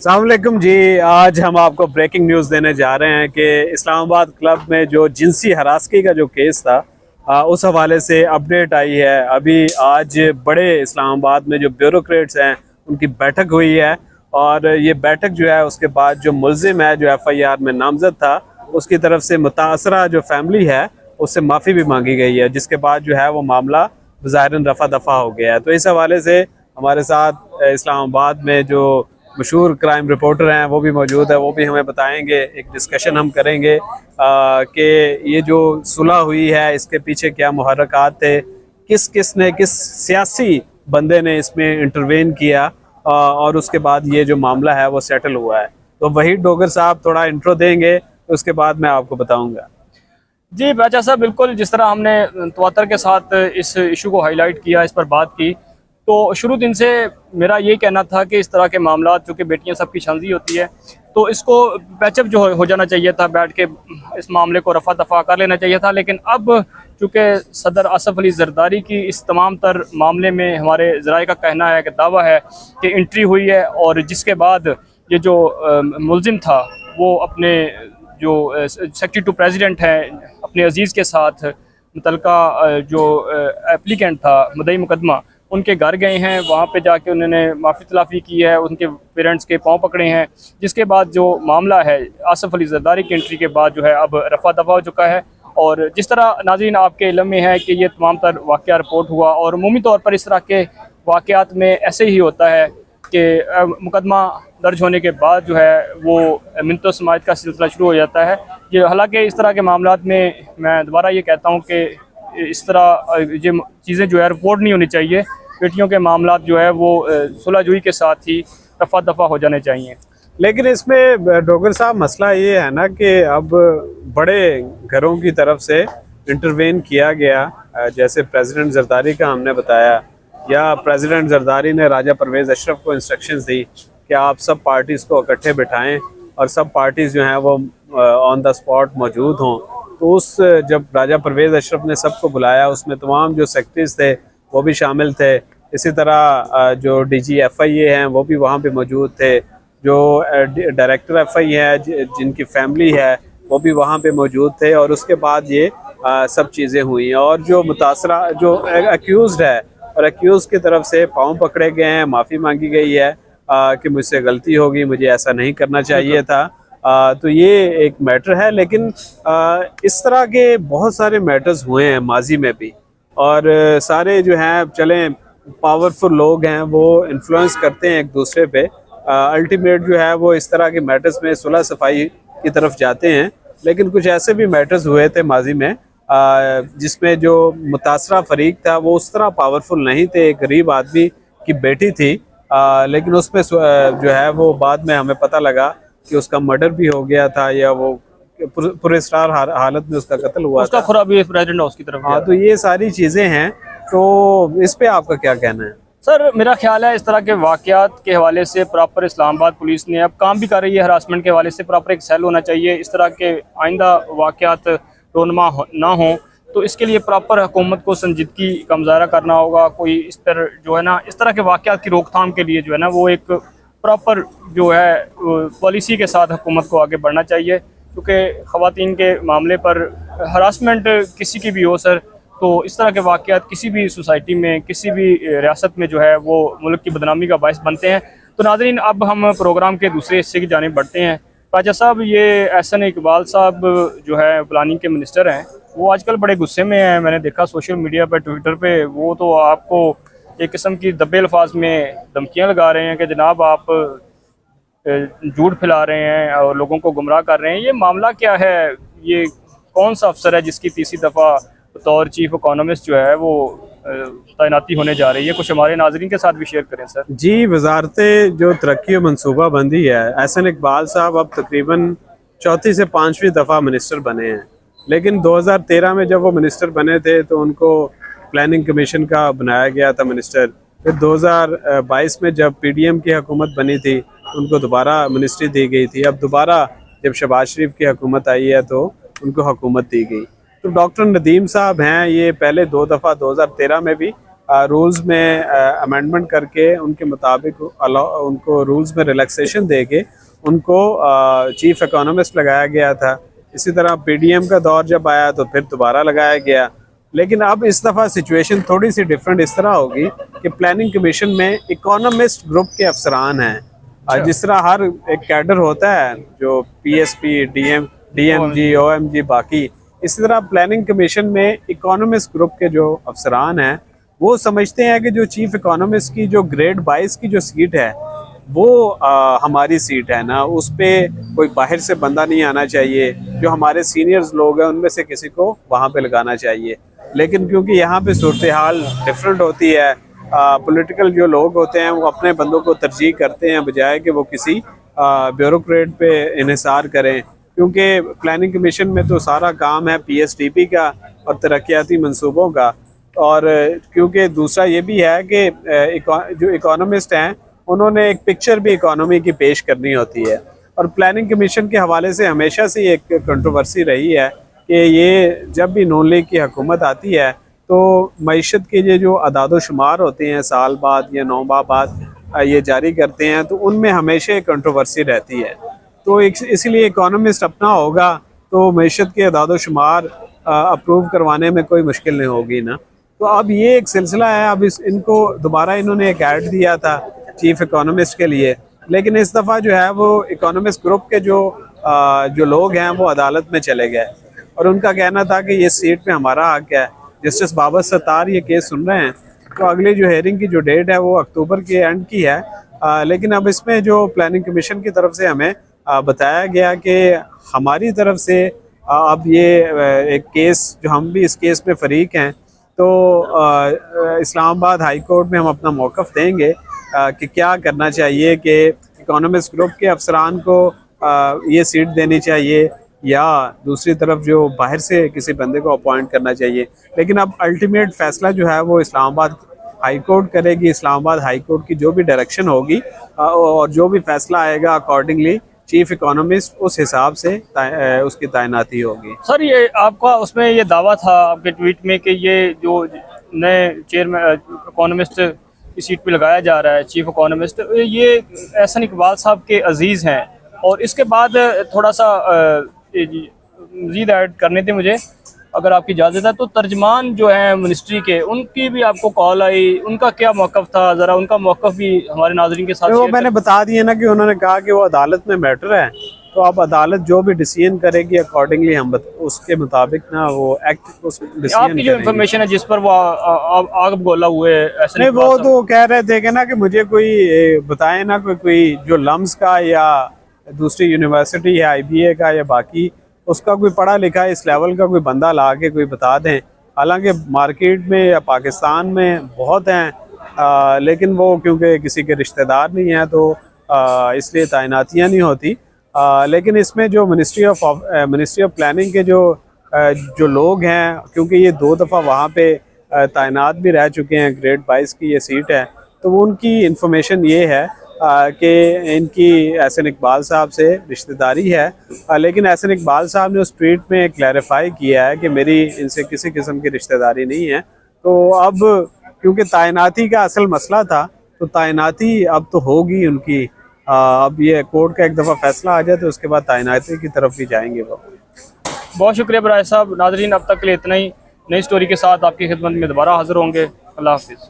अस्सलाम वालेकुम जी। आज हम आपको ब्रेकिंग न्यूज़ देने जा रहे हैं कि इस्लामाबाद क्लब में जो जिनसी हरासगी का जो केस था उस हवाले से अपडेट आई है। अभी आज बड़े इस्लामाबाद में जो ब्यूरोक्रेट्स हैं उनकी बैठक हुई है और ये बैठक जो है उसके बाद जो मुल्जिम है जो FIR में नामजद था उसकी तरफ से मुतासरा जो फैमिली है उससे माफ़ी भी मांगी गई है, जिसके बाद जो है वो मामला ज़ाहिरन रफा दफा हो गया है। तो इस हवाले से हमारे साथ इस्लामाबाद में जो मशहूर क्राइम रिपोर्टर हैं वो भी मौजूद है, वो भी हमें बताएंगे। एक डिस्कशन हम करेंगे कि ये जो सुलह हुई है इसके पीछे क्या मुहर्रकात थे, किस सियासी बंदे ने इसमें इंटरवेन किया और उसके बाद ये जो मामला है वो सेटल हुआ है। तो वही डोगर साहब थोड़ा इंट्रो देंगे, तो उसके बाद मैं आपको बताऊंगा। जी बादशाह साहब, बिल्कुल जिस तरह हमने तवत्तर के साथ इस इशू को हाईलाइट किया, इस पर बात की, तो शुरू दिन से मेरा ये कहना था कि इस तरह के मामला, चूँकि बेटियां सबकी शादी होती है, तो इसको पैचअप जो हो जाना चाहिए था, बैठ के इस मामले को रफा दफा कर लेना चाहिए था। लेकिन अब चूँकि सदर आसफ अली जरदारी की इस तमाम तर मामले में हमारे ज़राए का कहना है कि दावा है कि एंट्री हुई है और जिसके बाद ये जो मुल्जिम था वो अपने जो सेक्रेटरी टू प्रेसिडेंट हैं अपने अजीज़ के साथ मुतलका जो एप्लीकेंट था मदई मुकदमा, उनके घर गए हैं। वहाँ पे जाके उन्होंने माफ़ी तलाफ़ी की है, उनके पेरेंट्स के पाँव पकड़े हैं, जिसके बाद जो मामला है आसफ अली जरदारी की एंट्री के बाद जो है अब रफा दफा हो चुका है। और जिस तरह नाज़रीन आपके इल्म में है कि ये तमाम तर वाक़या रिपोर्ट हुआ और अमूमी तौर पर इस तरह के वाक़यात में ऐसे ही होता है कि मुकदमा दर्ज होने के बाद जो है वो मिन्नत समाअत का सिलसिला शुरू हो जाता है। ये हालांकि इस तरह के मामलात में मैं दोबारा ये कहता हूँ कि इस तरह ये चीज़ें जो है रिपोर्ट नहीं होनी चाहिए। बेटियों के मामलात जो है वो सुलहजुई के साथ ही रफा दफा हो जाने चाहिए। लेकिन इसमें डोगर साहब मसला ये है ना कि अब बड़े घरों की तरफ से इंटरवेन किया गया, जैसे प्रेसिडेंट जरदारी का हमने बताया, या प्रेसिडेंट जरदारी ने राजा परवेज़ अशरफ को इंस्ट्रक्शंस दी कि आप सब पार्टीज़ को इकट्ठे बिठाएं और सब पार्टीज़ जो हैं वो ऑन द स्पॉट मौजूद हों। तो उस जब राजा परवेज़ अशरफ ने सबको बुलाया उसमें तमाम जो सेक्रेटरीज थे वो भी शामिल थे। इसी तरह जो DG FIA हैं वो भी वहाँ पे मौजूद थे, जो डायरेक्टर FI है जिनकी फैमिली है वो भी वहाँ पे मौजूद थे। और उसके बाद ये सब चीज़ें हुई और जो मुतासरा जो एक्यूज़्ड है और एक्यूज़ की तरफ से पाँव पकड़े गए हैं, माफ़ी मांगी गई है कि मुझसे गलती होगी, मुझे ऐसा नहीं करना चाहिए था। तो ये एक मैटर है। लेकिन इस तरह के बहुत सारे मैटर्स हुए हैं माजी में भी, और सारे जो हैं चलें पावरफुल लोग हैं वो इन्फ्लुएंस करते हैं एक दूसरे पे, अल्टीमेट जो है वो इस तरह के मैटर्स में सुलह सफाई की तरफ जाते हैं। लेकिन कुछ ऐसे भी मैटर्स हुए थे माजी में जिसमें जो मुतासरा फरीक था वो उस तरह पावरफुल नहीं थे। एक गरीब आदमी की बेटी थी, लेकिन उसमें जो है वो बाद में हमें पता लगा कि उसका मर्डर भी हो गया था, या वो पुरस्कार हालत में उसका कत्ल हुआ उसका खुरा भी प्रेसिडेंट हाउस की तरफ। हाँ, तो ये सारी चीज़ें हैं। तो इस पे आपका क्या कहना है? सर, मेरा ख्याल है इस तरह के वाक़यात के हवाले से प्रॉपर इस्लामाबाद पुलिस ने अब काम भी कर रही है, हरासमेंट के हवाले से प्रॉपर एक सेल होना चाहिए। इस तरह के आइंदा वाक़यात रोनमा ना हों तो इसके लिए प्रॉपर हुकूमत को संजीदगी का मुज़ाहरा करना होगा। कोई इस पर जो है ना इस तरह के वाक़यात की रोकथाम के लिए जो है ना वो एक प्रॉपर जो है पॉलिसी के साथ हुकूमत को आगे बढ़ना चाहिए, क्योंकि ख़वातीन के मामले पर हरासमेंट किसी की भी हो सर, तो इस तरह के वाक़यात किसी भी सोसाइटी में किसी भी रियासत में जो है वो मुल्क की बदनामी का बायस बनते हैं। तो नाज़रीन, अब हम प्रोग्राम के दूसरे हिस्से की जानिब बढ़ते हैं। राजा साहब, ये एहसन इकबाल साहब जो है प्लानिंग के मिनिस्टर हैं, वो आजकल बड़े गुस्से में हैं। मैंने देखा सोशल मीडिया पर, ट्विटर पे, वो तो आपको एक किस्म की दबे अल्फाज में धमकियाँ लगा रहे हैं कि जनाब आप झूठ फैला रहे हैं और लोगों को गुमराह कर रहे हैं। ये मामला क्या है? ये कौन सा अफसर है जिसकी तीसरी दफ़ा बतौर चीफ इकोनॉमिस्ट जो है वो तैनाती होने जा रही है? कुछ हमारे नाजरीन के साथ भी शेयर करें सर। जी, वजारत जो तरक्की और मनसूबा बंदी है, एहसन इकबाल साहब अब तकरीबन चौथी से पाँचवीं दफ़ा मिनिस्टर बने हैं। लेकिन 2013 में जब वो मिनिस्टर बने थे तो उनको प्लानिंग कमीशन का बनाया गया था मिनिस्टर। फिर 2022 में जब PDM की हुकूमत बनी थी उनको दोबारा मिनिस्ट्री दी गई थी। अब दोबारा जब शहबाज शरीफ की हुकूमत आई है तो उनको हुकूमत दी गई। तो डॉक्टर नदीम साहब हैं, ये पहले 2 दफ़ा 2013 में भी रूल्स में अमेंडमेंट करके उनके मुताबिक उनको रूल्स में रिलैक्सेशन दे के उनको चीफ इकोनॉमिस्ट लगाया गया था। इसी तरह पीडीएम का दौर जब आया तो फिर दोबारा लगाया गया। लेकिन अब इस दफ़ा सिचुएशन थोड़ी सी डिफरेंट इस तरह होगी कि प्लानिंग कमीशन में इकोनॉमिस्ट ग्रुप के अफसरान हैं। जिस तरह हर एक कैडर होता है जो पीएसपी, डीएमजी, ओएमजी, बाकी, इसी तरह प्लानिंग कमीशन में इकोनॉमिस्ट ग्रुप के जो अफसरान हैं वो समझते हैं कि जो चीफ इकोनॉमिस्ट की जो ग्रेड 22 की जो सीट है वो हमारी सीट है ना, उस पर कोई बाहर से बंदा नहीं आना चाहिए। जो हमारे सीनियर्स लोग हैं उनमें से किसी को वहाँ पे लगाना चाहिए। लेकिन क्योंकि यहाँ पे सूरत हाल डिफरेंट होती है, पॉलिटिकल जो लोग होते हैं वो अपने बंदों को तरजीह करते हैं बजाय कि वो किसी ब्यूरोक्रेट पे इन्हिसार करें। क्योंकि प्लानिंग कमीशन में तो सारा काम है पीएसडीपी का और तरक्याती मंसूबों का। और क्योंकि दूसरा ये भी है कि जो इकोनॉमिस्ट हैं उन्होंने एक पिक्चर भी इकोनॉमी की पेश करनी होती है। और प्लानिंग कमीशन के हवाले से हमेशा से एक कंट्रोवर्सी रही है कि ये जब भी नून लीग की हुकूमत आती है तो मईशत के ये जो अदाद शुमार होते हैं साल बाद या 9 माह बाद ये जारी करते हैं तो उनमें हमेशा एक कंट्रोवर्सी रहती है। तो इसलिए इकोनॉमिस्ट अपना होगा तो मईशत के अदाद शुमार अप्रूव करवाने में कोई मुश्किल नहीं होगी ना। तो अब ये एक सिलसिला है। अब इनको दोबारा इन्होंने एक ऐड दिया था चीफ इकोनॉमिस्ट के लिए, लेकिन इस दफ़ा जो है वो इकोनॉमिस्ट ग्रुप के जो लोग हैं वो अदालत में चले गए और उनका कहना था कि ये सीट पे हमारा हक है। जस्टिस बाबर सत्तार ये केस सुन रहे हैं तो अगली जो हेयरिंग की जो डेट है वो अक्टूबर के एंड की है। लेकिन अब इसमें जो प्लानिंग कमीशन की तरफ से हमें बताया गया कि हमारी तरफ से अब ये एक केस जो हम भी इस केस में फ़रीक हैं तो इस्लामाबाद हाई कोर्ट में हम अपना मौक़िफ़ देंगे कि क्या करना चाहिए कि इकोनॉमिस्ट ग्रुप के अफसरान को ये सीट देनी चाहिए या दूसरी तरफ जो बाहर से किसी बंदे को अपॉइंट करना चाहिए। लेकिन अब अल्टीमेट फैसला जो है वो इस्लामाबाद हाई कोर्ट करेगी। इस्लामाबाद हाई कोर्ट की जो भी डायरेक्शन होगी और जो भी फैसला आएगा अकॉर्डिंगली चीफ इकोनॉमिस्ट उस हिसाब से उसकी तैनाती होगी। सर ये आपका उसमें ये दावा था आपके ट्वीट में कि ये जो नए चेयरमैन इकोनॉमिस्ट की सीट पे लगाया जा रहा है चीफ इकोनॉमिस्ट, ये एहसन इकबाल साहब के अजीज़ हैं। और इसके बाद थोड़ा सा मज़ीद ऐड करने थे मुझे, अगर आपकी इजाज़त है, तो तर्जमान जो है मिनिस्ट्री के उनकी भी आपको कॉल आई, उनका क्या मौक़िफ़ था, ज़रा उनका मौक़िफ़ भी हमारे नाज़रीन के साथ। वो मैंने बता दिया ना कि उन्होंने कहा कि वो अदालत में मैटर है, तो अब अदालत जो भी डिसीजन करेगी अकॉर्डिंगली हम उसके मुताबिक ना वो एक्ट उस आपकी जो इन्फॉर्मेशन है जिस पर वो आग गोला हुए ऐसे नहीं, वो तो कह रहे थे कि ना कि मुझे कोई बताए ना कोई जो लम्स का या दूसरी यूनिवर्सिटी या IBA का या बाकी उसका कोई पढ़ा लिखा इस लेवल का कोई बंदा ला के कोई बता दें। हालांकि मार्केट में या पाकिस्तान में बहुत हैं, लेकिन वो क्योंकि किसी के रिश्तेदार नहीं हैं तो इसलिए तैनातियाँ नहीं होती। लेकिन इसमें जो मिनिस्ट्री ऑफ प्लानिंग के जो लोग हैं, क्योंकि ये 2 दफ़ा वहाँ पे तैनात भी रह चुके हैं, ग्रेड 22 की ये सीट है, तो उनकी इंफॉर्मेशन ये है कि इनकी एहसन इकबाल साहब से रिश्तेदारी है। लेकिन एहसन इकबाल साहब ने उस ट्वीट में क्लैरिफाई किया है कि मेरी इनसे किसी किस्म की रिश्तेदारी नहीं है। तो अब क्योंकि तैनाती का असल मसला था तो तैनाती अब तो होगी उनकी। अब ये कोर्ट का एक दफ़ा फैसला आ जाए तो उसके बाद तैनाती की तरफ भी जाएंगे वो। बहुत शुक्रिया बराए साहब। नाजरीन अब तक के लिए इतना ही। नई स्टोरी के साथ आपकी खिदमत में दोबारा हाजिर होंगे। अल्लाह हाफिज़।